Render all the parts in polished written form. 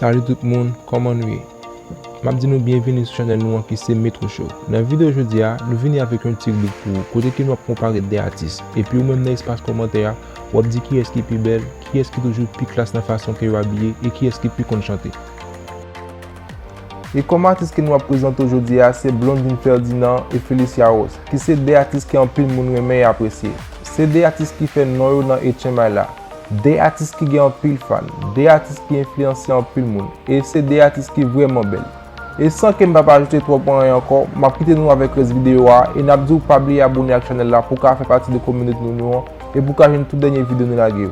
Salut tout le monde, comment nous est? M'a dit nous bienvenue sur la chaîne nous qui c'est Metro Show. Dans la vidéo aujourd'hui, nous venons avec un petit groupe pour côté qui nous comparer des artistes. Et puis ou même dans l'espace commentaire, on dit qui est-ce qui est plus belle, qui est-ce qui est toujours plus classe dans la façon qu'il est habillé et qui est-ce qui est plus qu'on chanter. Et comme artistes que nous présentons aujourd'hui, c'est Blondedy Ferdinand et Phyllisia Ross, qui sont des artistes qui ont pile monde aimer et apprécier. C'est des artistes qui font noyo dans haitian là. Des artistes qui ont pile fan, des artistes qui influencent en pile monde et c'est des artistes qui sont vraiment belles. Et sans que je ne vais pas ajouter trop points encore, je vais quitter nous avec cette vidéo et n'a pas oublié abonner à la chaîne là pour faire partie de la communauté nous et pour faire une toute dernière vidéo de la guerre.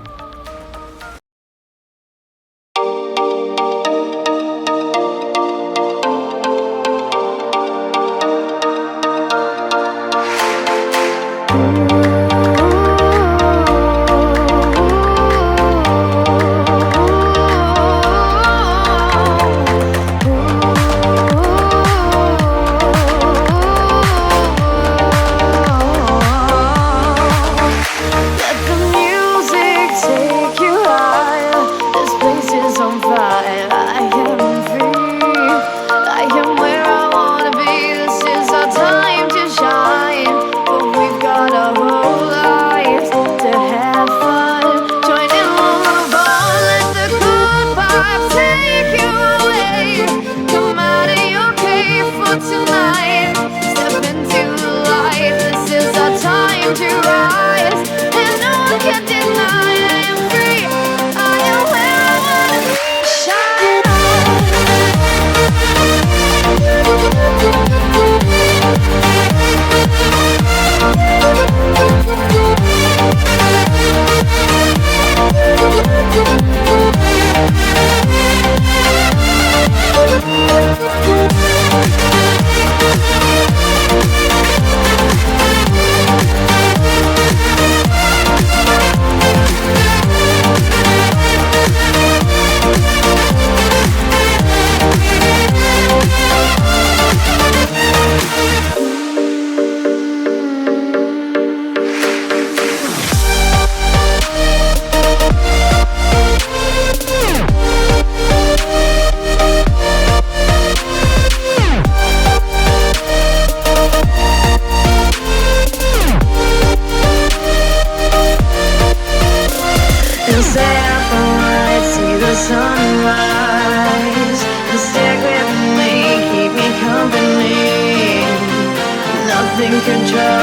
Sunrise, stick with me, keep me company. Nothing can trouble.